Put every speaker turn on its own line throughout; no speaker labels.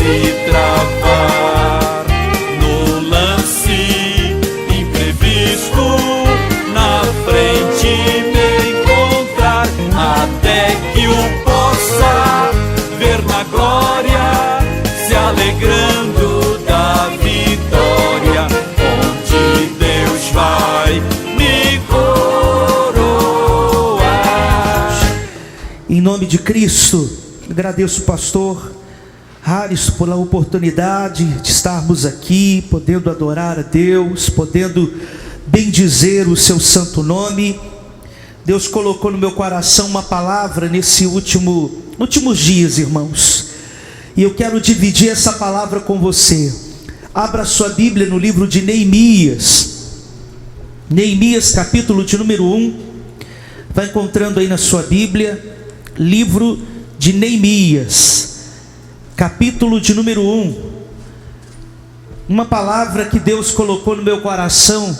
se travar no lance imprevisto, na frente me encontrar, até que o possa ver na glória, se alegrando da vitória, onde Deus vai me coroar.
Em nome de Cristo, agradeço o pastor Haris pela oportunidade de estarmos aqui, podendo adorar a Deus, podendo bendizer o seu santo nome. Deus colocou no meu coração uma palavra nesses últimos dias, irmãos, e eu quero dividir essa palavra com você. Abra sua Bíblia no livro de Neemias, capítulo de número 1, vai encontrando aí na sua Bíblia, livro de Neemias, capítulo de número 1, uma palavra que Deus colocou no meu coração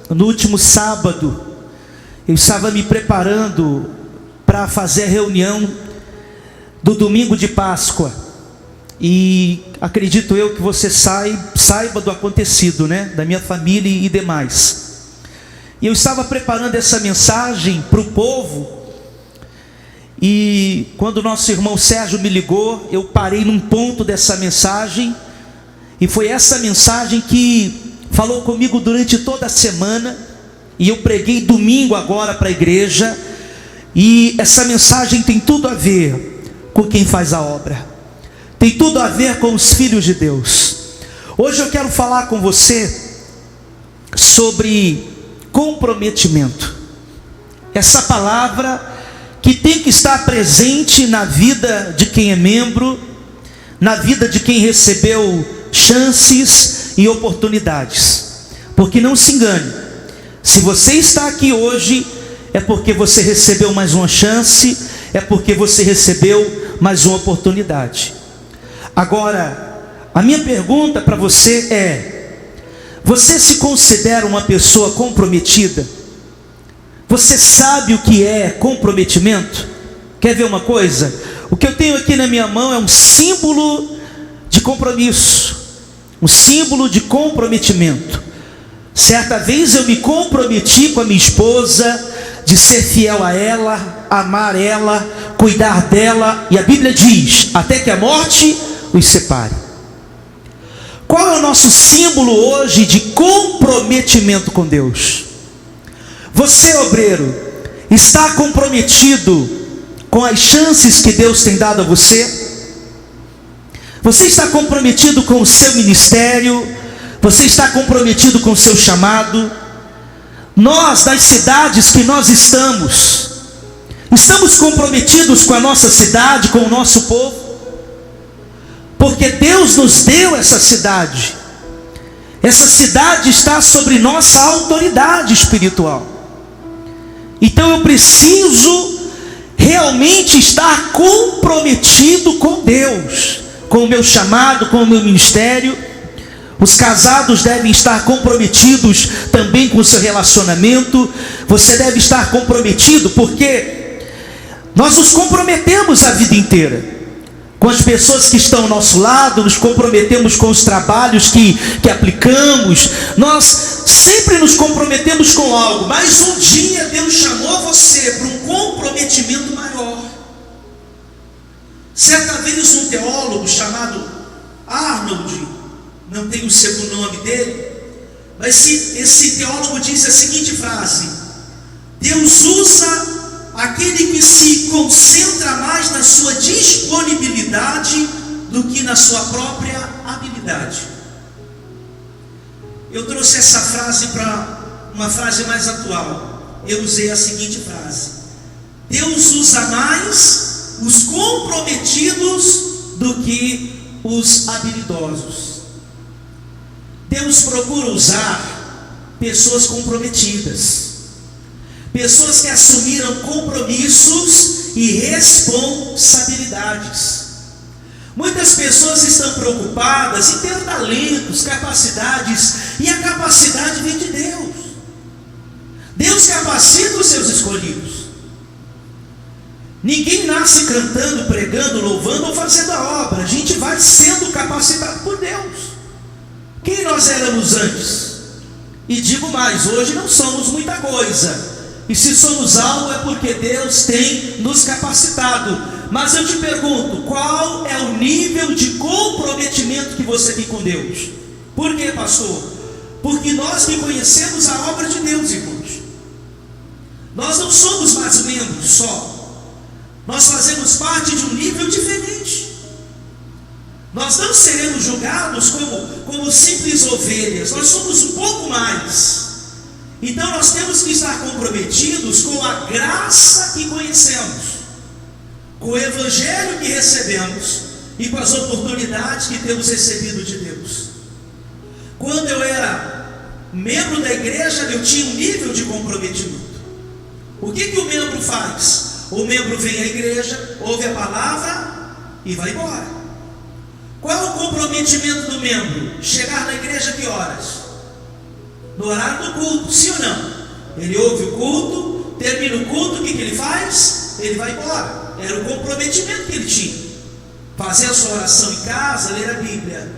no último sábado. Eu estava me preparando para fazer a reunião do domingo de Páscoa, e acredito eu que você saiba do acontecido, né? Da minha família e demais. E eu estava preparando essa mensagem para o povo, e quando o nosso irmão Sérgio me ligou, eu parei num ponto dessa mensagem, e foi essa mensagem que falou comigo durante toda a semana, e eu preguei domingo agora para a igreja, e essa mensagem tem tudo a ver com quem faz a obra, tem tudo a ver com os filhos de Deus. Hoje eu quero falar com você sobre comprometimento, essa palavra que tem que estar presente na vida de quem é membro, na vida de quem recebeu chances e oportunidades. Porque não se engane, se você está aqui hoje, é porque você recebeu mais uma chance, é porque você recebeu mais uma oportunidade. Agora, a minha pergunta para você é: você se considera uma pessoa comprometida? Você sabe o que é comprometimento? Quer ver uma coisa? O que eu tenho aqui na minha mão é um símbolo de compromisso, um símbolo de comprometimento. Certa vez eu me comprometi com a minha esposa de ser fiel a ela, amar ela, cuidar dela, e a Bíblia diz: até que a morte os separe. Qual é o nosso símbolo hoje de comprometimento com Deus? Você, obreiro, está comprometido com as chances que Deus tem dado a você? Você está comprometido com o seu ministério? Você está comprometido com o seu chamado? Nós, das cidades que nós estamos comprometidos com a nossa cidade, com o nosso povo? Porque Deus nos deu essa cidade está sobre nossa autoridade espiritual. Então eu preciso realmente estar comprometido com Deus, com o meu chamado, com o meu ministério. Os casados devem estar comprometidos também com o seu relacionamento. Você deve estar comprometido, porque nós nos comprometemos a vida inteira com as pessoas que estão ao nosso lado, nos comprometemos com os trabalhos que aplicamos. Nós sempre nos comprometemos com algo, mas um dia Deus chamou você para um comprometimento maior. Certa vez um teólogo chamado Arnold, não tem o segundo nome dele, mas esse teólogo disse a seguinte frase: Deus usa aquele que se concentra mais na sua disponibilidade do que na sua própria habilidade. Eu trouxe essa frase para uma frase mais atual. Eu usei a seguinte frase: Deus usa mais os comprometidos do que os habilidosos. Deus procura usar pessoas comprometidas, pessoas que assumiram compromissos e responsabilidades. Muitas pessoas estão preocupadas em ter talentos, capacidades, e a capacidade vem de Deus. Deus capacita os seus escolhidos. Ninguém nasce cantando, pregando, louvando ou fazendo a obra. A gente vai sendo capacitado por Deus. Quem nós éramos antes? E digo mais, hoje não somos muita coisa. E se somos algo é porque Deus tem nos capacitado. Mas eu te pergunto, qual é o nível de comprometimento que você tem com Deus? Por quê, pastor? Porque nós que conhecemos a obra de Deus, irmãos. Nós não somos mais membros só. Nós fazemos parte de um nível diferente. Nós não seremos julgados como simples ovelhas. Nós somos um pouco mais. Então nós temos que estar comprometidos com a graça que conhecemos, com o evangelho que recebemos e com as oportunidades que temos recebido de Deus. Quando eu era membro da igreja, eu tinha um nível de comprometimento. O que o membro faz? O membro vem à igreja, ouve a palavra e vai embora. Qual é o comprometimento do membro? Chegar na igreja que horas? No horário do culto, sim ou não? Ele ouve o culto, termina o culto, o que ele faz? Ele vai embora. Era o comprometimento que ele tinha. Fazer a sua oração em casa, ler a Bíblia.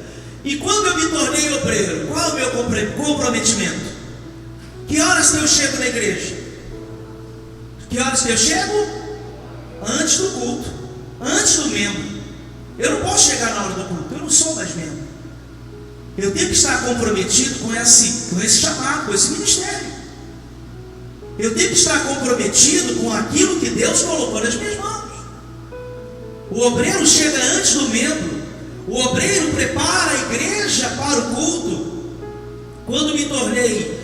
E quando eu me tornei obreiro, qual é o meu comprometimento? Que horas que eu chego na igreja? Que horas que eu chego? Antes do culto, antes do membro. Eu não posso chegar na hora do culto, eu não sou mais membro. Eu tenho que estar comprometido com esse chamado, com esse ministério. Eu tenho que estar comprometido com aquilo que Deus colocou nas minhas mãos. O obreiro chega antes do membro. O obreiro prepara a igreja para o culto. Quando me tornei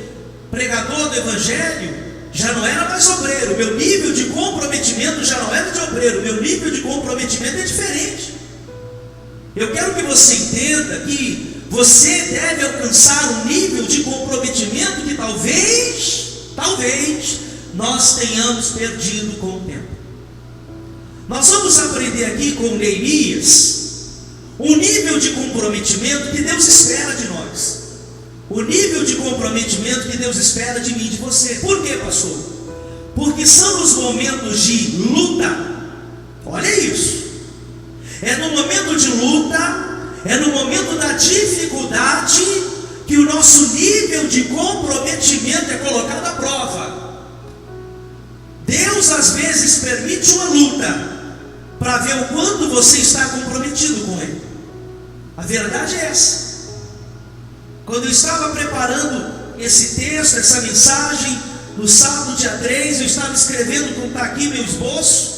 pregador do evangelho, já não era mais obreiro. Meu nível de comprometimento já não era de obreiro. Meu nível de comprometimento é diferente. Eu quero que você entenda que você deve alcançar um nível de comprometimento que talvez nós tenhamos perdido com o tempo. Nós vamos aprender aqui com Neemias o nível de comprometimento que Deus espera de nós. O nível de comprometimento que Deus espera de mim e de você. Por quê, pastor? Porque são os momentos de luta. Olha isso. É no momento de luta, é no momento da dificuldade que o nosso nível de comprometimento é colocado à prova. Deus às vezes permite uma luta para ver o quanto você está comprometido com Ele. A verdade é essa. Quando eu estava preparando esse texto, essa mensagem, no sábado dia 3, eu estava escrevendo, como está aqui meu esboço,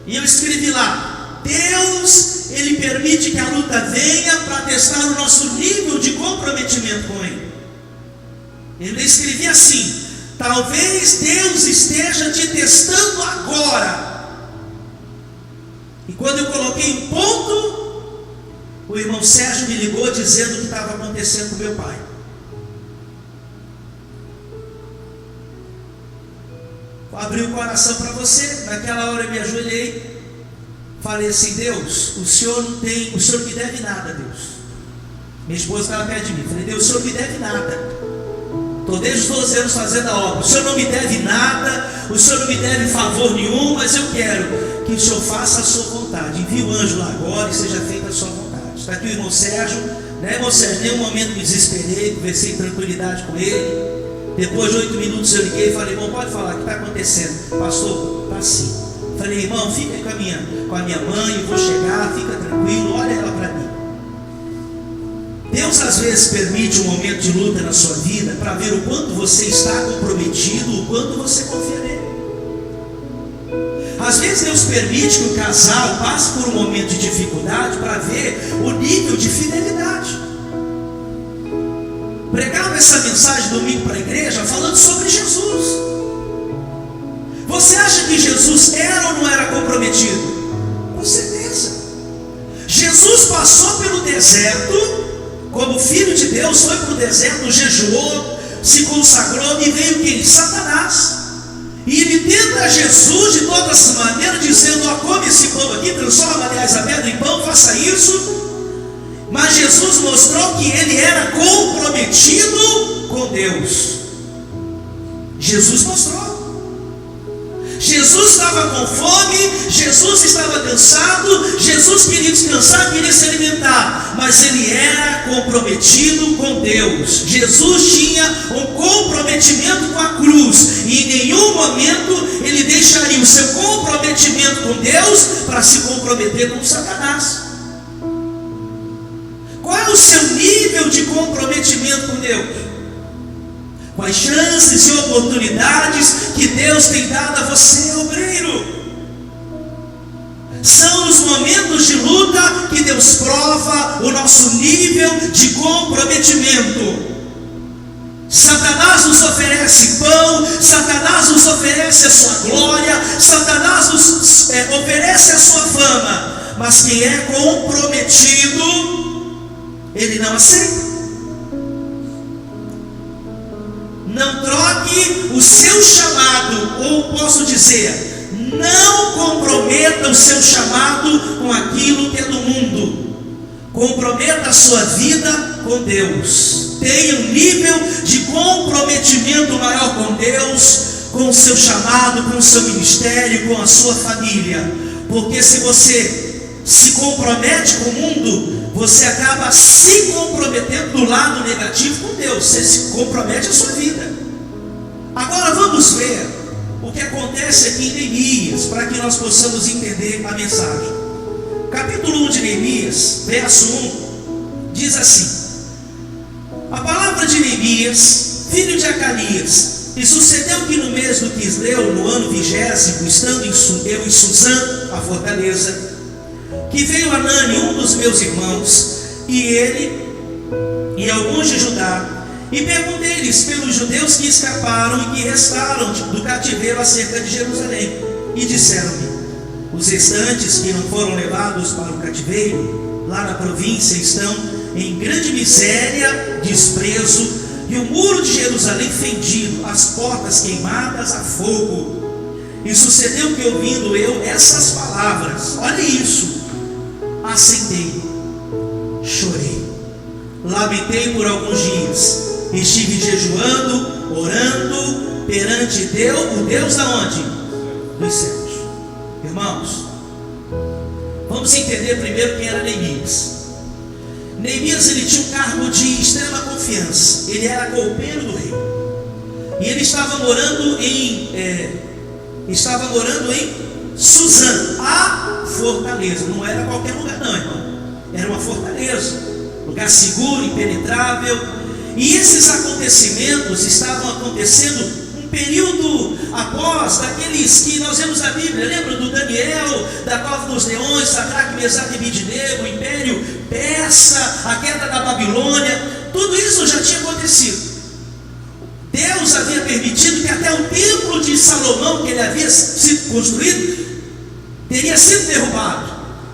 e eu escrevi lá: Deus, Ele permite que a luta venha para testar o nosso nível de comprometimento com Ele. Eu escrevi assim: talvez Deus esteja te testando agora. E quando eu coloquei um ponto, o irmão Sérgio me ligou dizendo o que estava acontecendo com meu pai. Vou abrir o coração para você. Naquela hora eu me ajoelhei, falei assim: Deus, o Senhor me deve nada, Deus. Minha esposa estava perto de mim. Falei: Deus, o Senhor me deve nada. Estou desde os 12 anos fazendo a obra. O Senhor não me deve nada, o Senhor não me deve favor nenhum, mas eu quero que o Senhor faça a sua vontade. Envie o anjo lá agora e seja feita a sua vontade. Está aqui o irmão Sérgio, né, irmão Sérgio? Nenhum momento me desesperei, conversei em tranquilidade com ele. Depois de 8 minutos eu liguei e falei: irmão, pode falar, o que está acontecendo? Pastor, está assim. Falei: irmão, fica aí com a minha mãe, eu vou chegar, fica tranquilo, olha ela para mim. Deus às vezes permite um momento de luta na sua vida para ver o quanto você está comprometido, o quanto você confia nele. Às vezes Deus permite que o casal passe por um momento de dificuldade para ver o nível de fidelidade. Pregava essa mensagem domingo para a igreja falando sobre Jesus. Você acha que Jesus era ou não era comprometido? Com certeza. Jesus passou pelo deserto, como filho de Deus, foi para o deserto, jejuou, se consagrou, e veio quem? Satanás. E ele tenta Jesus de todas as maneiras, dizendo: ó, come esse pão aqui, transforma aliás a pedra em pão, faça isso. Mas Jesus mostrou que ele era comprometido com Deus. Jesus mostrou. Jesus estava com fome, Jesus estava cansado, Jesus queria descansar, queria se alimentar, mas ele era comprometido com Deus. Jesus tinha um comprometimento com a cruz, e em nenhum momento ele deixaria o seu comprometimento com Deus para se comprometer com Satanás. Qual é o seu nível de comprometimento com Deus? Quais chances e oportunidades que Deus tem dado a você, obreiro? São nos momentos de luta que Deus prova o nosso nível de comprometimento. Satanás nos oferece pão, Satanás nos oferece a sua glória, Satanás nos oferece a sua fama, mas quem é comprometido, ele não aceita. Não troque o seu chamado, ou posso dizer, não comprometa o seu chamado com aquilo que é do mundo. Comprometa a sua vida com Deus. Tenha um nível de comprometimento maior com Deus, com o seu chamado, com o seu ministério, com a sua família. Porque se você se compromete com o mundo, você acaba se comprometendo do lado negativo com Deus. Você se compromete a sua vida. Agora vamos ver o que acontece aqui em Neemias, para que nós possamos entender a mensagem. Capítulo 1 de Neemias, verso 1, diz assim: a palavra de Neemias, filho de Acalias. E sucedeu que no mês do Quisleu, no ano 20º, estando eu em Suzã, a fortaleza, que veio Anani, um dos meus irmãos, e ele e alguns de Judá, e perguntei-lhes pelos judeus que escaparam e que restaram do cativeiro acerca de Jerusalém. E disseram-me: os restantes que não foram levados para o cativeiro, lá na província, estão em grande miséria, desprezo, e o muro de Jerusalém fendido, as portas queimadas a fogo. E sucedeu que, ouvindo eu essas palavras, olha isso, assentei, chorei, lamentei por alguns dias, estive jejuando, orando perante Deus, o Deus aonde? Dos céus. Irmãos, vamos entender primeiro quem era Neemias. Neemias, ele tinha um cargo de extrema confiança. Ele era copeiro do rei, e ele estava morando em Suzã, a fortaleza. Não era qualquer lugar não, irmão. Era uma fortaleza, lugar seguro, impenetrável. E esses acontecimentos estavam acontecendo um período após daqueles que nós vemos na Bíblia. Lembra do Daniel, da cova dos leões, Sadraque, Mesaque e Abednego, o império persa, a queda da Babilônia? Tudo isso já tinha acontecido. Deus havia permitido que até o templo de Salomão, que ele havia sido construído, teria sido derrubado.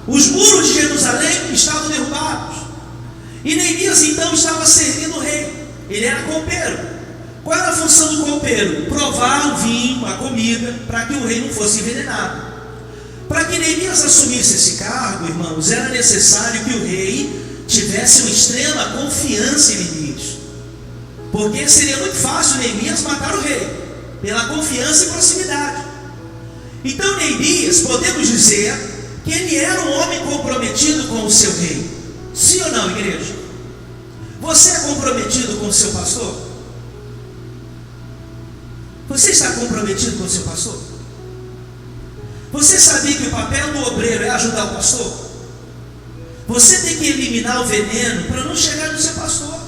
Os muros de Jerusalém estavam derrubados. E Neemias então estava servindo o rei. Ele era copeiro. Qual era a função do copeiro? Provar o vinho, a comida, para que o rei não fosse envenenado. Para que Neemias assumisse esse cargo, irmãos, era necessário que o rei tivesse uma extrema confiança em Neemias, porque seria muito fácil Neemias matar o rei, pela confiança e proximidade. Então Neemias, podemos dizer que ele era um homem comprometido com o seu rei. Sim ou não, igreja? Você é comprometido com o seu pastor? Você está comprometido com o seu pastor? Você sabia que o papel do obreiro é ajudar o pastor? Você tem que eliminar o veneno para não chegar no seu pastor.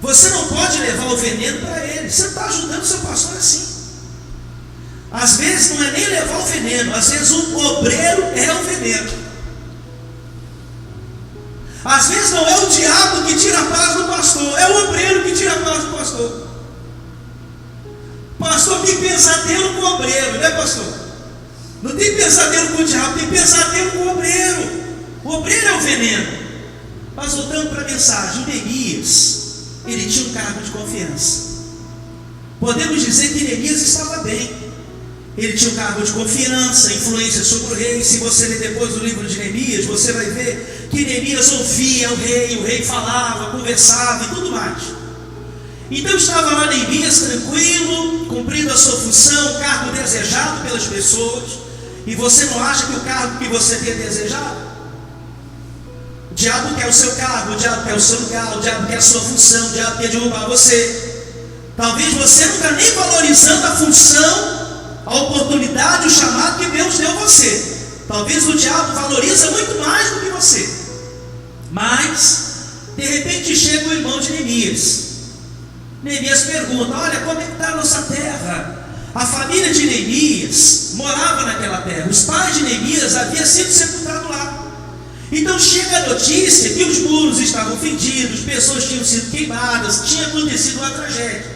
Você não pode levar o veneno para ele. Você está ajudando o seu pastor assim. Às vezes não é nem levar o veneno, às vezes o obreiro é o veneno. Às vezes não é o diabo que tira a paz do pastor, é o obreiro que tira a paz do pastor. Pastor tem pesadelo com o obreiro, né, pastor? Não tem pesadelo com o diabo, tem pesadelo com o obreiro. O obreiro é o veneno. Mas voltando para a mensagem, o Neemias, ele tinha um cargo de confiança. Podemos dizer que Neemias estava bem. Ele tinha um cargo de confiança, influência sobre o rei. Se você ler depois o livro de Neemias, você vai ver que Neemias ouvia o rei falava, conversava e tudo mais. Então estava lá Neemias tranquilo, cumprindo a sua função, um cargo desejado pelas pessoas, e você não acha que o cargo que você tem é desejado? O diabo quer o seu cargo, o diabo quer o seu lugar, o diabo quer a sua função, o diabo quer derrubar você. Talvez você não está nem valorizando a função, a oportunidade, o chamado que Deus deu a você. Talvez o diabo valoriza muito mais do que você. Mas, de repente chega o irmão de Neemias. Neemias pergunta: olha, como é que está a nossa terra? A família de Neemias morava naquela terra. Os pais de Neemias haviam sido sepultados lá. Então chega a notícia que os muros estavam fendidos, pessoas tinham sido queimadas, tinha acontecido uma tragédia.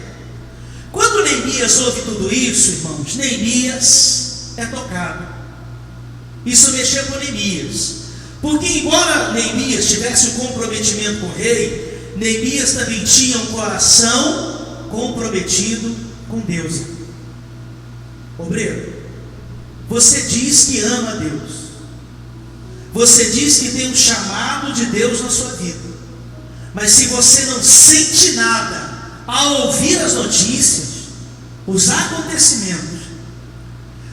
Quando Neemias ouve tudo isso, irmãos, Neemias é tocado. Isso mexeu com Neemias, porque embora Neemias tivesse um comprometimento com o rei, Neemias também tinha um coração comprometido com Deus. Obreiro, você diz que ama a Deus, você diz que tem um chamado de Deus na sua vida, mas se você não sente nada ao ouvir as notícias, os acontecimentos,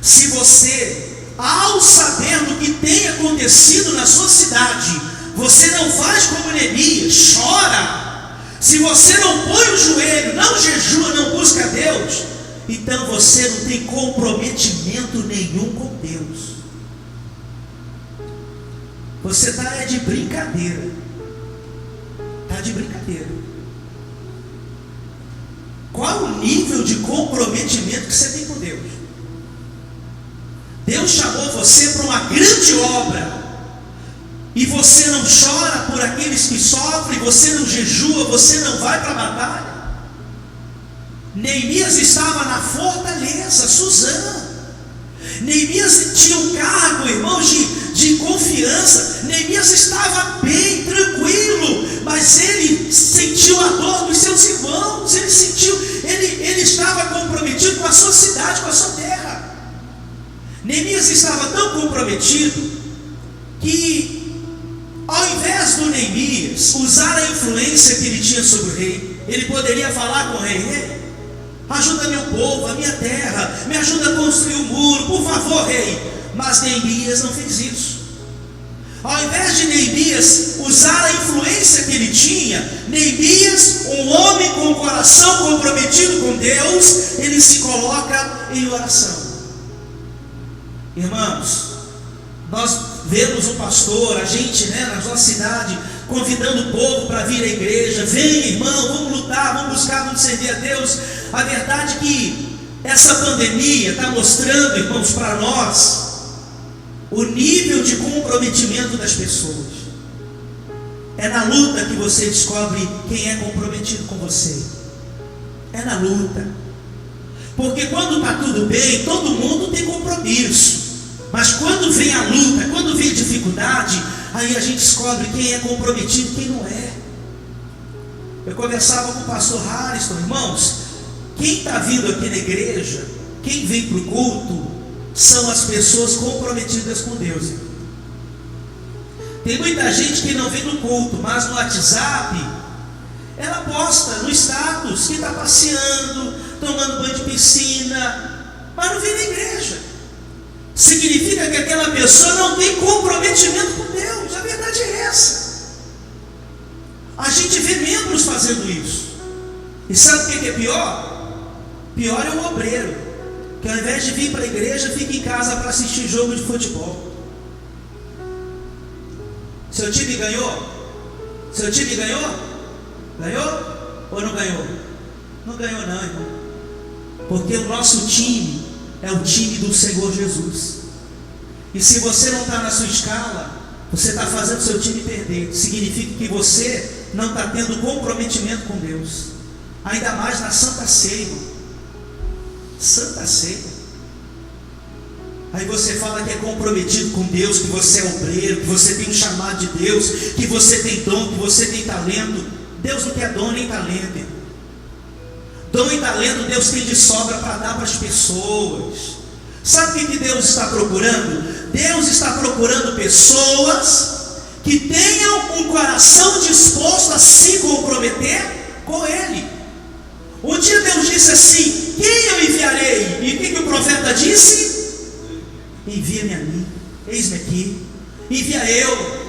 se você, ao saber do que tem acontecido na sua cidade, você não faz como Neemias, chora, se você não põe o joelho, não jejua, não busca Deus, então você não tem comprometimento nenhum com Deus. Você está de brincadeira. Está de brincadeira. Qual o nível de comprometimento que você tem com Deus? Deus chamou você para uma grande obra, e você não chora por aqueles que sofrem, você não jejua, você não vai para a batalha. Neemias estava na fortaleza, Suzã. Neemias tinha um cargo, irmãos, de confiança. Neemias estava bem, tranquilo, mas ele sentiu a dor dos seus irmãos, ele estava comprometido com a sua cidade, com a sua terra. Neemias estava tão comprometido que, ao invés do Neemias usar a influência que ele tinha sobre o rei, ele poderia falar com o rei: rei, ajuda meu povo, a minha terra, me ajuda a construir um muro, por favor, rei. Mas Neemias não fez isso. Ao invés de Neemias usar a influência que ele tinha, Neemias, um homem com o coração comprometido com Deus, ele se coloca em oração. Irmãos, nós vemos o pastor, a gente, na nossa cidade, convidando o povo para vir à igreja. Vem, irmão, vamos lutar, vamos buscar, vamos servir a Deus. A verdade é que essa pandemia está mostrando, irmãos, para nós o nível de comprometimento das pessoas. É na luta que você descobre quem é comprometido com você. É na luta. Porque quando está tudo bem, todo mundo tem compromisso. Mas quando vem a luta, quando vem a dificuldade, aí a gente descobre quem é comprometido e quem não é. Eu conversava com o pastor Harrison: irmãos, quem está vindo aqui na igreja, quem vem para o culto, são as pessoas comprometidas com Deus. Tem muita gente que não vem no culto, mas no WhatsApp ela posta no status que está passeando, tomando banho de piscina, mas não vem na igreja. Significa que aquela pessoa não tem comprometimento com Deus. A verdade é essa. A gente vê membros fazendo isso. E sabe o que é pior? Pior é o obreiro, que ao invés de vir para a igreja, fica em casa para assistir jogo de futebol. Seu time ganhou? Seu time ganhou? Ganhou ou não ganhou? Não ganhou não, irmão. Porque o nosso time é o time do Senhor Jesus. E se você não está na sua escala, você está fazendo seu time perder. Significa que você não está tendo comprometimento com Deus. Ainda mais na Santa Ceia. Santa Ceia. Aí você fala que é comprometido com Deus, que você é obreiro, que você tem um chamado de Deus, que você tem dom, que você tem talento. Deus não quer dom nem talento, irmão. Dom e talento Deus tem de sobra para dar para as pessoas. Sabe o que Deus está procurando? Deus está procurando pessoas que tenham um coração disposto a se comprometer com Ele. Um dia Deus disse assim: quem eu enviarei? profeta disse? Envia-me a mim, eis-me aqui, envia eu.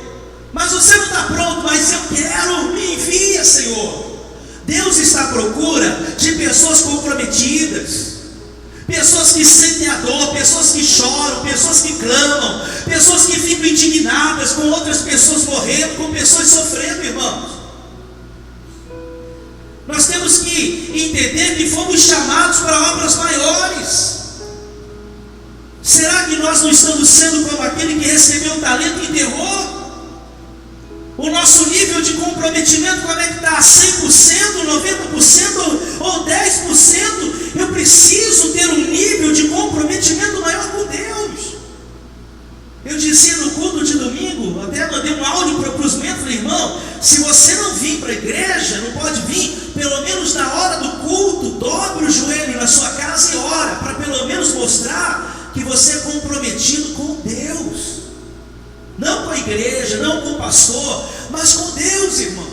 Mas você não está pronto, mas eu quero, me envia, Senhor. Deus está à procura de pessoas comprometidas, pessoas que sentem a dor, pessoas que choram, pessoas que clamam, pessoas que ficam indignadas com outras pessoas morrendo, com pessoas sofrendo, irmãos. Nós temos que entender que fomos chamados para obras maiores. Será que nós não estamos sendo como aquele que recebeu o talento e enterrou? O nosso nível de comprometimento, como é que está? 100%, 90% ou 10%? Eu preciso ter um nível de comprometimento maior com Deus. Eu dizia no culto de domingo, até mandei um áudio para os membros, falei, irmão, se você não vir para a igreja, não pode vir, pelo menos na hora do culto, dobre o joelho na sua casa e ora, para pelo menos mostrar que você é comprometido com Deus. Não com a igreja, não com o pastor, mas com Deus, irmão.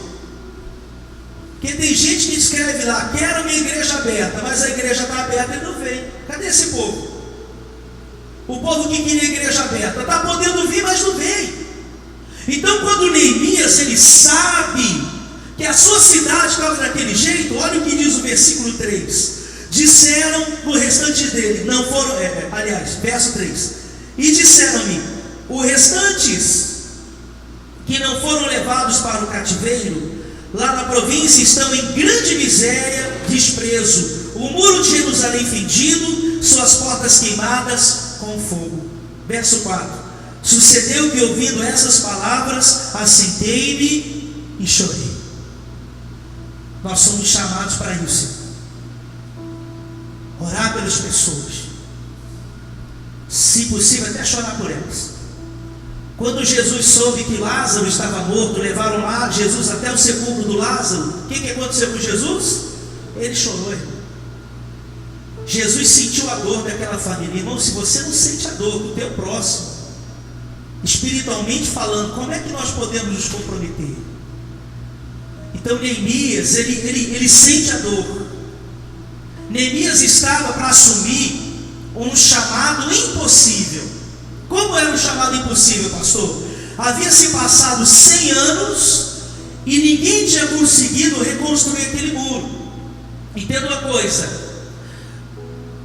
Porque tem gente que escreve lá, quero minha igreja aberta, mas a igreja está aberta e não vem. Cadê esse povo? O povo que queria a igreja aberta, está podendo vir, mas não vem. Então quando Neemias, ele sabe que a sua cidade estava daquele jeito, olha o que diz o versículo 3. Disseram no restante dele, não foram, verso 3. E disseram-me, os restantes que não foram levados para o cativeiro, lá na província estão em grande miséria, desprezo, o muro de Jerusalém fendido, suas portas queimadas com fogo. Verso 4. Sucedeu que, ouvindo essas palavras, assentei-me e chorei. Nós somos chamados para isso, orar pelas pessoas, se possível até chorar por elas. Quando Jesus soube que Lázaro estava morto, levaram lá Jesus até o sepulcro do Lázaro. O que aconteceu com Jesus? Ele chorou, irmão. Jesus sentiu a dor daquela família. Irmão, se você não sente a dor do teu próximo, espiritualmente falando, como é que nós podemos nos comprometer? Então Neemias, ele sente a dor. Neemias estava para assumir um chamado impossível. Como era um chamado impossível, pastor? Havia se passado 100 anos e ninguém tinha conseguido reconstruir aquele muro. Entenda uma coisa: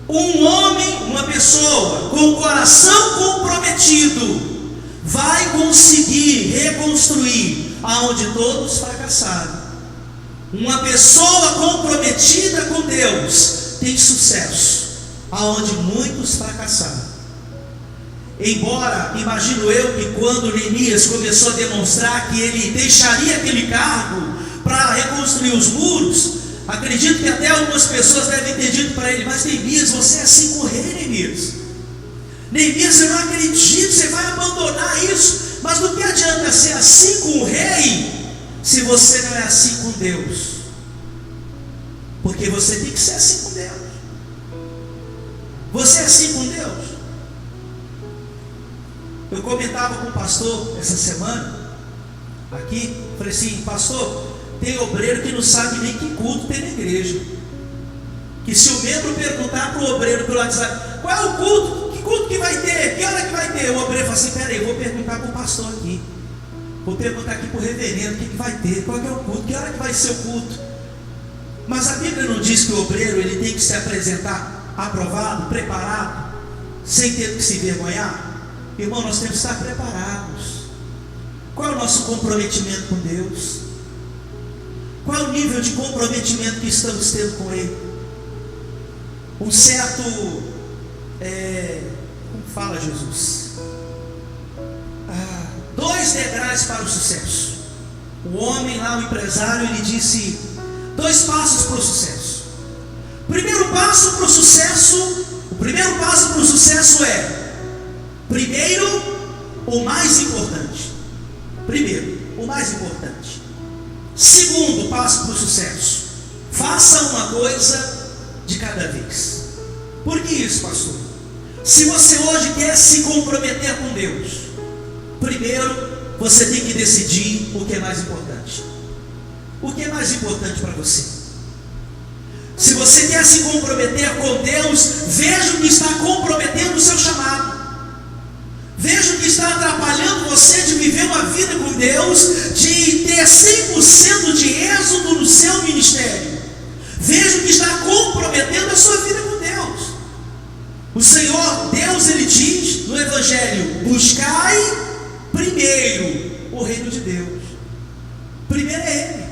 um homem, uma pessoa com o coração comprometido vai conseguir reconstruir aonde todos fracassaram. Uma pessoa comprometida com Deus tem sucesso aonde muitos fracassaram. Embora, imagino eu, que quando Neemias começou a demonstrar que ele deixaria aquele cargo para reconstruir os muros, acredito que até algumas pessoas devem ter dito para ele, mas Neemias, você é assim com o rei, Neemias. Neemias, eu não acredito, você vai abandonar isso. Mas do que adianta ser assim com o rei, se você não é assim com Deus? Porque você tem que ser assim com Deus. Você é assim com Deus? Eu comentava com o pastor essa semana, aqui, falei assim, pastor, tem obreiro que não sabe nem que culto tem na igreja. Que se o membro perguntar para o obreiro pelo WhatsApp, qual é o culto? Que culto que vai ter? Que hora que vai ter? O obreiro fala assim, peraí, eu vou perguntar para o pastor aqui. Vou perguntar aqui para o reverendo, o que vai ter? Qual é o culto? Que hora que vai ser o culto? Mas a Bíblia não diz que o obreiro ele tem que se apresentar aprovado, preparado, sem ter que se envergonhar? Irmão, nós temos que estar preparados. Qual é o nosso comprometimento com Deus? Qual é o nível de comprometimento que estamos tendo com Ele? Um certo, como fala Jesus? 2 degraus para o sucesso. O homem lá, o empresário, ele disse 2 passos para o sucesso. O primeiro passo para o sucesso é: primeiro, o mais importante. Primeiro, o mais importante. Segundo passo para o sucesso: faça uma coisa de cada vez. Por que isso, pastor? Se você hoje quer se comprometer com Deus, primeiro você tem que decidir o que é mais importante. O que é mais importante para você? Se você quer se comprometer com Deus, veja o que está está atrapalhando você de viver uma vida com Deus, de ter 100% de êxodo no seu ministério. Veja o que está comprometendo a sua vida com Deus. O Senhor, Deus, Ele diz no Evangelho: buscai primeiro o reino de Deus. Primeiro é Ele.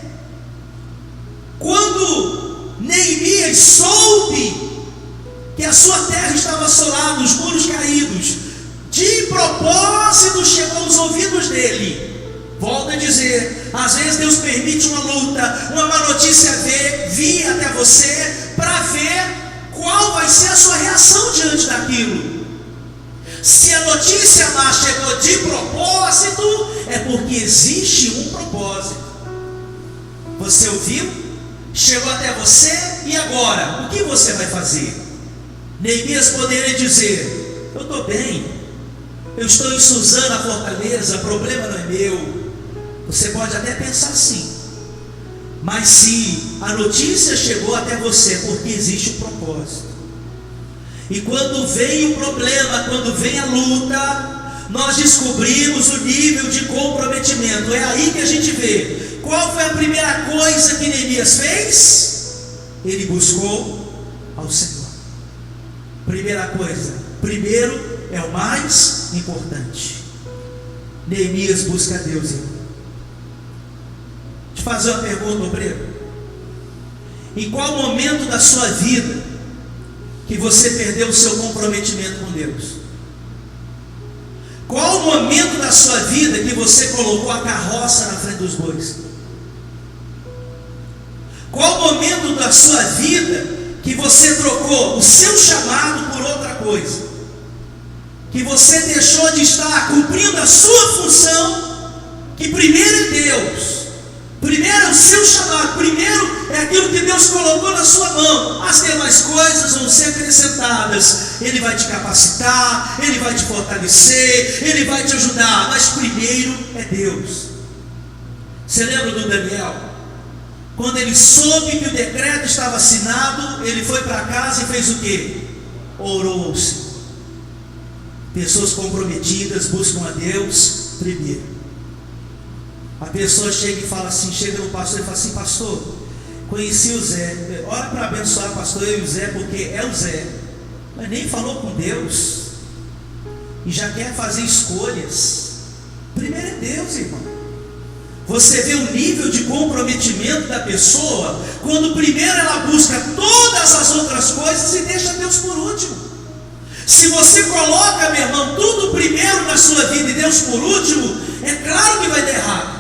Quando Neemias soube que a sua terra estava assolada, os muros caídos, de propósito chegou aos ouvidos dele. Volto a dizer, às vezes Deus permite uma luta, uma má notícia vir até você, para ver qual vai ser a sua reação diante daquilo. Se a notícia má chegou de propósito, é porque existe um propósito. Você ouviu? Chegou até você, e agora? O que você vai fazer? Neemias poderia dizer: eu estou bem, eu estou em Suzana, Fortaleza, problema não é meu. Você pode até pensar assim, mas se a notícia chegou até você, é porque existe um propósito. E quando vem o problema, quando vem a luta, nós descobrimos o nível de comprometimento. É aí que a gente vê. Qual foi a primeira coisa que Neemias fez? Ele buscou ao Senhor. Primeira coisa, primeiro é o mais importante. Neemias busca a Deus, irmão. Deixa eu fazer uma pergunta, obreiro. Em qual momento da sua vida que você perdeu o seu comprometimento com Deus? Qual o momento da sua vida que você colocou a carroça na frente dos bois? Qual o momento da sua vida que você trocou o seu chamado por outra coisa? Que você deixou de estar cumprindo a sua função, que primeiro é Deus, primeiro é o seu chamado, primeiro é aquilo que Deus colocou na sua mão. As demais coisas vão ser acrescentadas. Ele vai te capacitar, Ele vai te fortalecer, Ele vai te ajudar, mas primeiro é Deus. Você lembra do Daniel? Quando ele soube que o decreto estava assinado, ele foi para casa e fez o quê? Orou ao Senhor. Pessoas comprometidas buscam a Deus primeiro. A pessoa chega e fala assim, chega no pastor e fala assim: pastor, conheci o Zé, ora para abençoar pastor, eu e o Zé, porque é o Zé, mas nem falou com Deus, e já quer fazer escolhas. Primeiro é Deus, irmão. Você vê o nível de comprometimento da pessoa quando primeiro ela busca todas as outras coisas e deixa Deus por último. Se você coloca, meu irmão, tudo primeiro na sua vida e Deus por último, é claro que vai dar errado.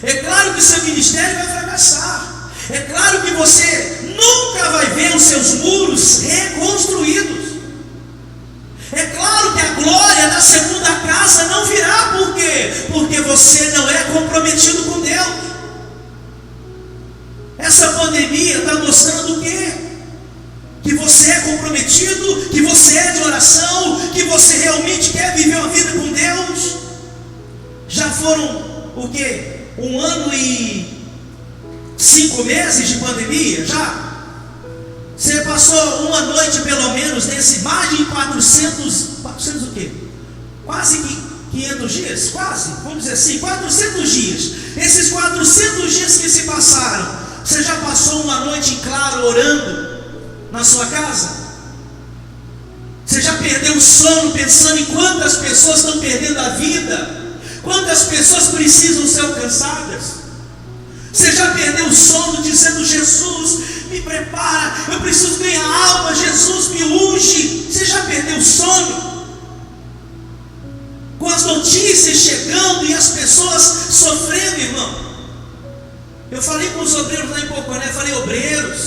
É claro que seu ministério vai fracassar. É claro que você nunca vai ver os seus muros reconstruídos. É claro que a glória da segunda casa não virá. Por quê? Porque você não é comprometido com Deus. Essa pandemia está mostrando o quê? Que você é comprometido, que você é de oração, que você realmente quer viver uma vida com Deus. Já foram o quê? 1 ano e 5 meses de pandemia? Já? Você passou uma noite pelo menos nesse mais de 400 o quê? Quase 500 dias? Quase, vamos dizer assim, 400 dias. Esses 400 dias que se passaram, você já passou uma noite em claro orando na sua casa? Você já perdeu o sono pensando em quantas pessoas estão perdendo a vida? Quantas pessoas precisam ser alcançadas? Você já perdeu o sono dizendo: Jesus, me prepara, eu preciso ganhar alma, Jesus, me unge? Você já perdeu o sono? Com as notícias chegando e as pessoas sofrendo, irmão. Eu falei com os obreiros lá em Poconé, falei: obreiros,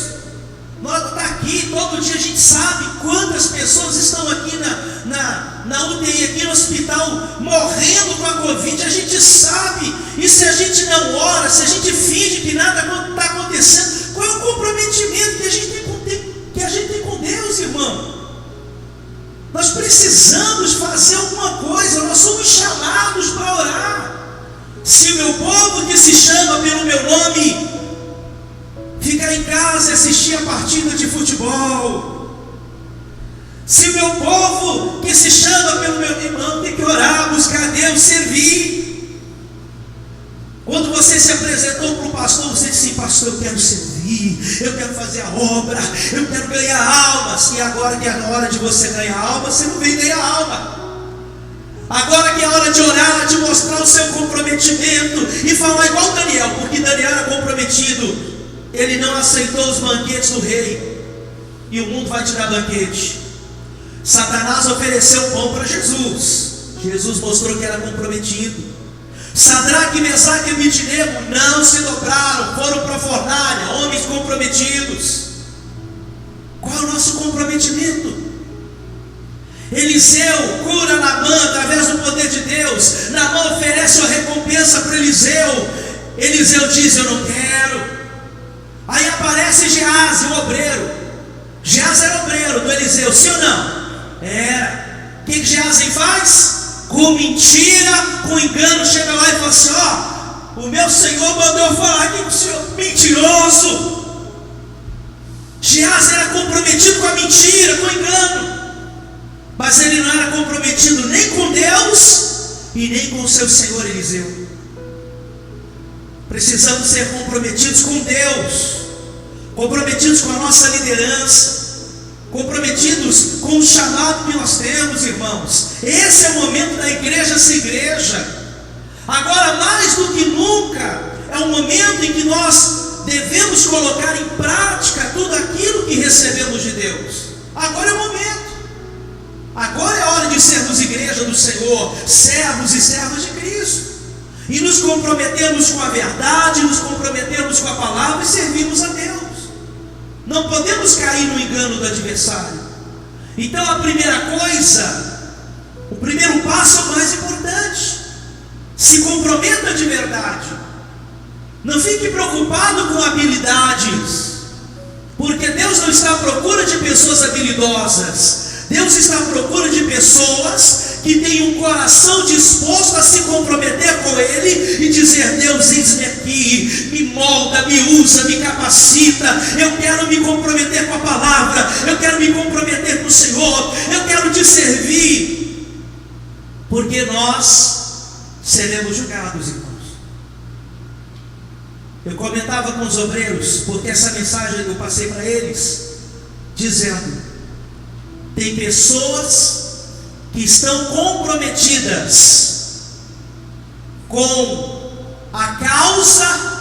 nós está aqui, todo dia a gente sabe quantas pessoas estão aqui na UTI, aqui no hospital, morrendo com a Covid. A gente sabe, e se a gente não ora, se a gente finge que nada está acontecendo, qual é o comprometimento que a gente tem com Deus, irmão? Nós precisamos fazer alguma coisa, nós somos chamados para orar. Se o meu povo, que se chama pelo meu nome, ficar em casa e assistir a partida de futebol, Se o meu povo, que se chama pelo meu irmão, tem que orar, buscar a Deus, servir. Quando você se apresentou para o pastor, você disse: pastor, eu quero servir, eu quero fazer a obra, eu quero ganhar almas. E agora que é a hora de você ganhar alma, você não vem ganhar alma. Agora que é a hora de orar, de mostrar o seu comprometimento e falar igual Daniel, porque Daniel era comprometido. Ele não aceitou os banquetes do rei, e o mundo vai te dar banquete. Satanás ofereceu pão para Jesus. Jesus mostrou que era comprometido. Sadraque, Mesaque e Abednego não se dobraram, foram para a fornalha, homens comprometidos. Qual é o nosso comprometimento? Eliseu cura Naamã através do poder de Deus. Naamã oferece uma recompensa para Eliseu. Eliseu diz: eu não quero. Aí aparece Geazi, o obreiro. Geazi era obreiro do Eliseu, sim ou não? Era. O que Geazi faz? Com mentira, com engano, chega lá e fala assim: ó, o meu senhor mandou eu falar aqui com o senhor. Mentiroso. Geazi era comprometido com a mentira, com o engano. Mas ele não era comprometido nem com Deus e nem com o seu senhor Eliseu. Precisamos ser comprometidos com Deus, comprometidos com a nossa liderança, comprometidos com o chamado que nós temos, irmãos. Esse é o momento da igreja ser igreja. Agora, mais do que nunca, é o momento em que nós devemos colocar em prática tudo aquilo que recebemos de Deus. Agora é o momento. Agora é a hora de sermos igreja do Senhor, servos e servas de Cristo, e nos comprometemos com a verdade, nos comprometemos com a palavra e servimos a Deus. Não podemos cair no engano do adversário. Então a primeira coisa, o primeiro passo é o mais importante. Se comprometa de verdade. Não fique preocupado com habilidades, porque Deus não está à procura de pessoas habilidosas. Deus está à procura de pessoas que têm um coração disposto a se comprometer com Ele e dizer: Deus, eis-me aqui, me molda, me usa, me capacita. Eu quero me comprometer com a palavra, eu quero me comprometer com o Senhor, eu quero te servir, porque nós seremos julgados, irmãos. Eu comentava com os obreiros, porque essa mensagem eu passei para eles, dizendo: tem pessoas que estão comprometidas com a causa,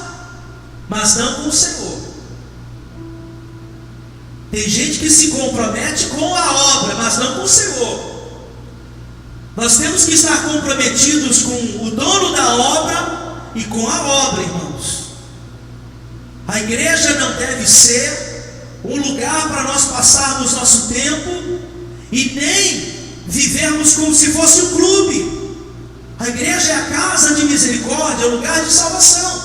mas não com o Senhor. Tem gente que se compromete com a obra, mas não com o Senhor. Nós temos que estar comprometidos com o dono da obra e com a obra, irmãos. A igreja não deve ser um lugar para nós passarmos nosso tempo e nem vivermos como se fosse um clube. A igreja é a casa de misericórdia, é o lugar de salvação.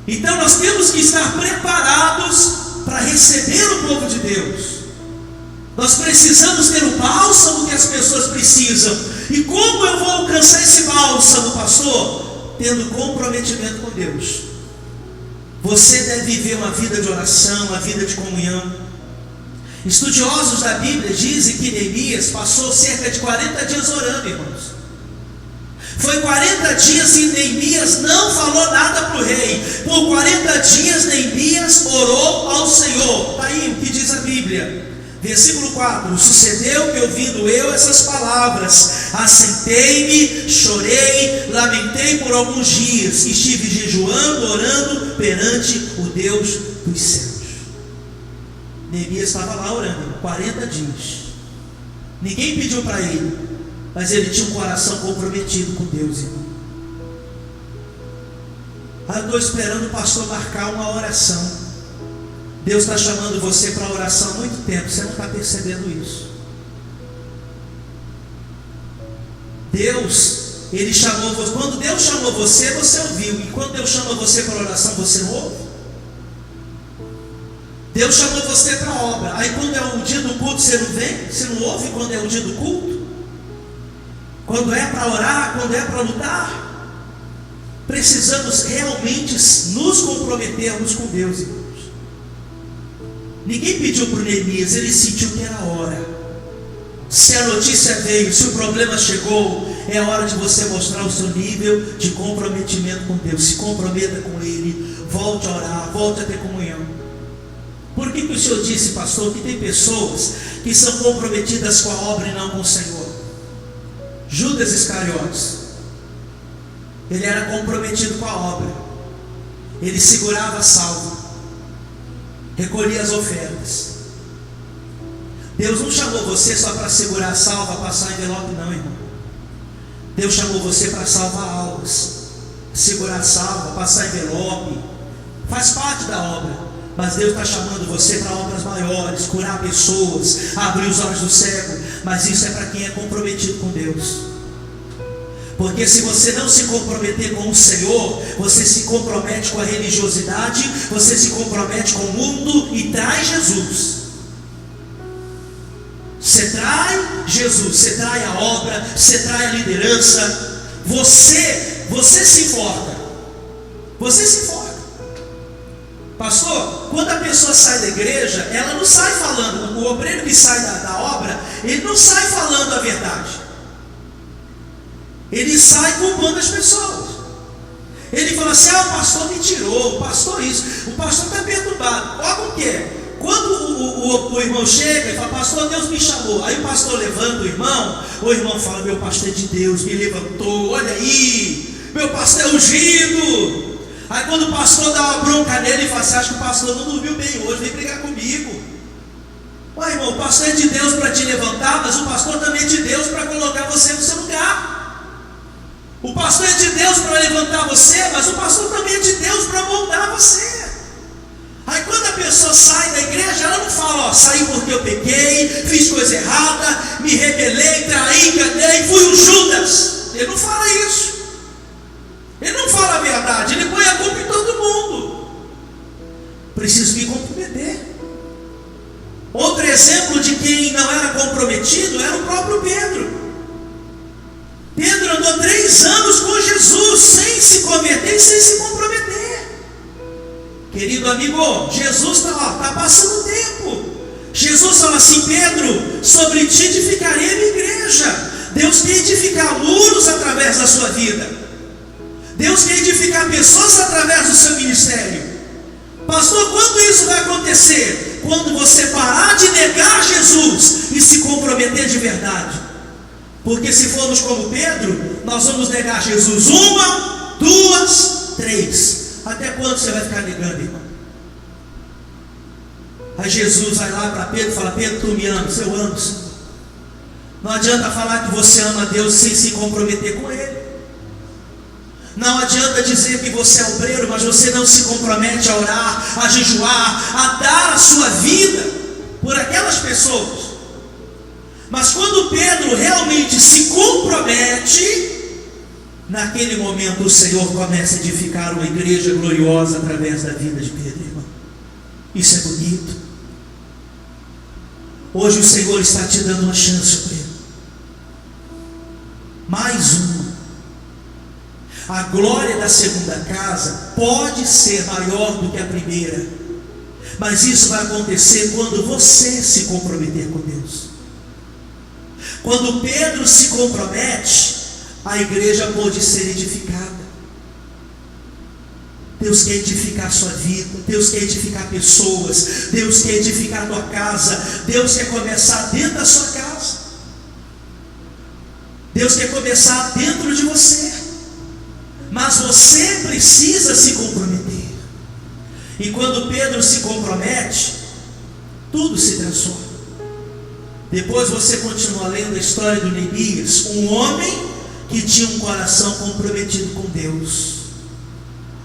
Então nós temos que estar preparados para receber o povo de Deus. Nós precisamos ter o bálsamo que as pessoas precisam. E como eu vou alcançar esse bálsamo, pastor? Tendo comprometimento com Deus. Você deve viver uma vida de oração, uma vida de comunhão. Estudiosos da Bíblia dizem que Neemias passou cerca de 40 dias orando, irmãos. Foi 40 dias e Neemias não falou nada para o rei. Por 40 dias Neemias orou ao Senhor. Está aí o que diz a Bíblia. Versículo 4: sucedeu que, ouvindo eu essas palavras, assentei-me, chorei, lamentei por alguns dias, estive jejuando, orando perante o Deus dos céus. Neemias estava lá orando 40 dias. Ninguém pediu para ele, mas ele tinha um coração comprometido com Deus, irmão. Eu estou esperando o pastor marcar uma oração. Deus está chamando você para oração há muito tempo, você não está percebendo isso. Deus, Ele chamou você. Quando Deus chamou você, você ouviu. E quando Deus chama você para oração, você não ouve. Deus chamou você para a obra. Aí quando é o dia do culto, você não vem? Você não ouve quando é o dia do culto? Quando é para orar, quando é para lutar? Precisamos realmente nos comprometermos com Deus, irmãos. Ninguém pediu para o Neemias, ele sentiu que era a hora. Se a notícia veio, se o problema chegou, é hora de você mostrar o seu nível de comprometimento com Deus. Se comprometa com Ele, volte a orar, volte a ter comunhão. Por que o Senhor disse, pastor, que tem pessoas que são comprometidas com a obra e não com o Senhor? Judas Iscariotes, ele era comprometido com a obra, ele segurava a salva, recolhia as ofertas. Deus não chamou você só para segurar a salva, passar envelope, não, irmão. Deus chamou você para salvar almas, segurar a salva, passar envelope, faz parte da obra. Mas Deus está chamando você para obras maiores, curar pessoas, abrir os olhos do cego. Mas isso é para quem é comprometido com Deus. Porque se você não se comprometer com o Senhor, você se compromete com a religiosidade, você se compromete com o mundo e traz Jesus. Você trai Jesus, você trai a obra, você trai a liderança. Você se enforca. Você se enforca. Pastor, quando a pessoa sai da igreja, ela não sai falando, o obreiro que sai da obra, ele não sai falando a verdade. Ele sai culpando as pessoas. Ele fala assim, o pastor me tirou, o pastor isso, o pastor está perturbado. Olha o que? Quando o irmão chega e fala, pastor, Deus me chamou. Aí o pastor levanta o irmão fala, meu pastor é de Deus, me levantou, olha aí, meu pastor é ungido. Aí quando o pastor dá uma bronca nele, ele fala assim, acho que o pastor não dormiu bem hoje, vem brigar comigo. Ué, irmão, o pastor é de Deus para te levantar, mas o pastor também é de Deus para colocar você no seu lugar. O pastor é de Deus para levantar você, mas o pastor também é de Deus para moldar você. Aí quando a pessoa sai da igreja, ela não fala, saí porque eu pequei, fiz coisa errada, me rebelei, traí, enganei, fui um Judas. Ele não fala isso. Ele não fala a verdade, ele põe a culpa em todo mundo. Preciso me comprometer. Outro exemplo de quem não era comprometido era o próprio Pedro. Pedro andou 3 anos com Jesus, sem se converter e sem se comprometer. Querido amigo, Jesus está passando o tempo. Jesus fala assim, Pedro, sobre ti edificarei a minha igreja. Deus quer edificar muros através da sua vida. Deus quer edificar pessoas através do seu ministério. Pastor, quando isso vai acontecer? Quando você parar de negar Jesus e se comprometer de verdade. Porque se formos como Pedro, nós vamos negar Jesus 1, 2, 3. Até quando você vai ficar negando, irmão? Aí Jesus vai lá para Pedro e fala, Pedro, tu me amas? Eu amo, Senhor. Não adianta falar que você ama Deus sem se comprometer com Ele. Não adianta dizer que você é obreiro, mas você não se compromete a orar, a jejuar, a dar a sua vida por aquelas pessoas. Mas quando Pedro realmente se compromete, naquele momento o Senhor começa a edificar uma igreja gloriosa através da vida de Pedro, irmão. Isso é bonito. Hoje o Senhor está te dando uma chance, Pedro. Mais uma. A glória da segunda casa pode ser maior do que a primeira, mas isso vai acontecer quando você se comprometer com Deus. Quando Pedro se compromete, a igreja pode ser edificada. Deus quer edificar a sua vida, Deus quer edificar pessoas, Deus quer edificar a tua casa, Deus quer começar dentro da sua casa, Deus quer começar dentro de você. Mas você precisa se comprometer. E quando Pedro se compromete, tudo se transforma. Depois você continua lendo a história do Neemias, um homem que tinha um coração comprometido com Deus.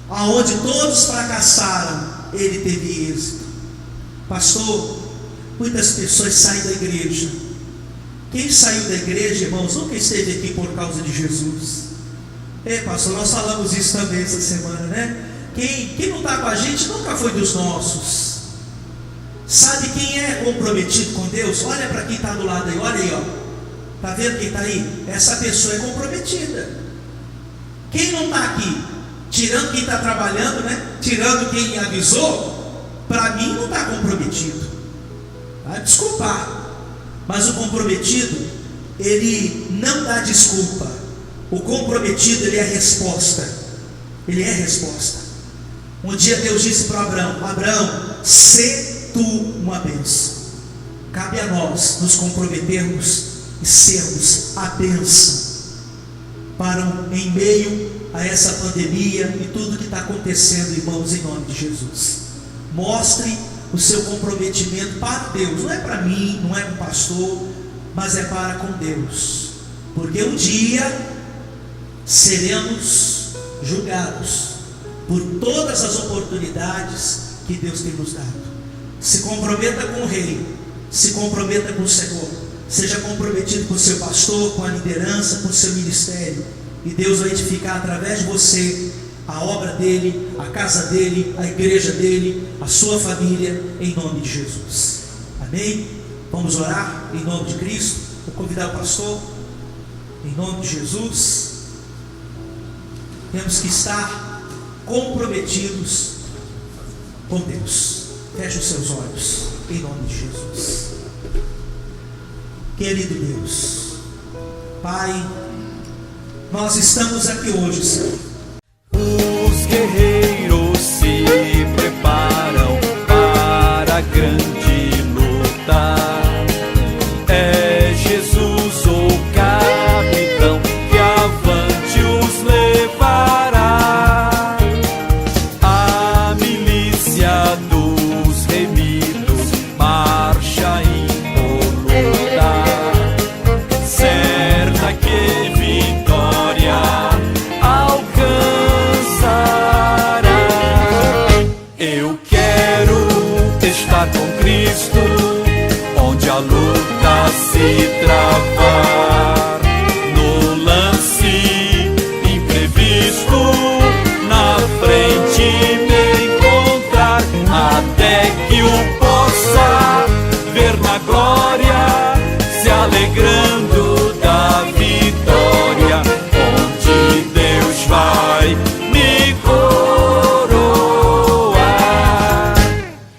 Aonde todos fracassaram, ele teve êxito. Pastor, muitas pessoas saem da igreja. Quem saiu da igreja, irmãos, nunca esteve aqui por causa de Jesus. Pastor, nós falamos isso também essa semana, né? Quem não está com a gente nunca foi dos nossos. Sabe quem é comprometido com Deus? Olha para quem está do lado aí, olha aí, ó. Está vendo quem está aí? Essa pessoa é comprometida. Quem não está aqui, tirando quem está trabalhando, né? Tirando quem avisou, para mim não está comprometido. Vai desculpar. Mas o comprometido, ele não dá desculpa. O comprometido, ele é resposta. Ele é resposta. Um dia Deus disse para Abraão: Abraão, sê tu uma bênção. Cabe a nós nos comprometermos e sermos a bênção em meio a essa pandemia e tudo que está acontecendo, irmãos, em nome de Jesus. Mostre o seu comprometimento para Deus. Não é para mim, não é para o pastor, mas é para com Deus. Porque um dia seremos julgados por todas as oportunidades que Deus tem nos dado. Se comprometa com o Rei, se comprometa com o Senhor, seja comprometido com o seu pastor, com a liderança, com o seu ministério, e Deus vai edificar através de você a obra dele, a casa dele, a igreja dele, a sua família, em nome de Jesus. Amém? Vamos orar em nome de Cristo. Vou convidar o pastor, em nome de Jesus. Temos que estar comprometidos com Deus. Feche os seus olhos, em nome de Jesus. Querido Deus, Pai, nós estamos aqui hoje, Senhor.
Os guerreiros se preparam para a grande luta. É Jesus o capitão que avante os levará. A milícia dos remidos marcha incolunda, certa que vitória alcançará. Eu quero estar com Cristo, onde a luta se trava.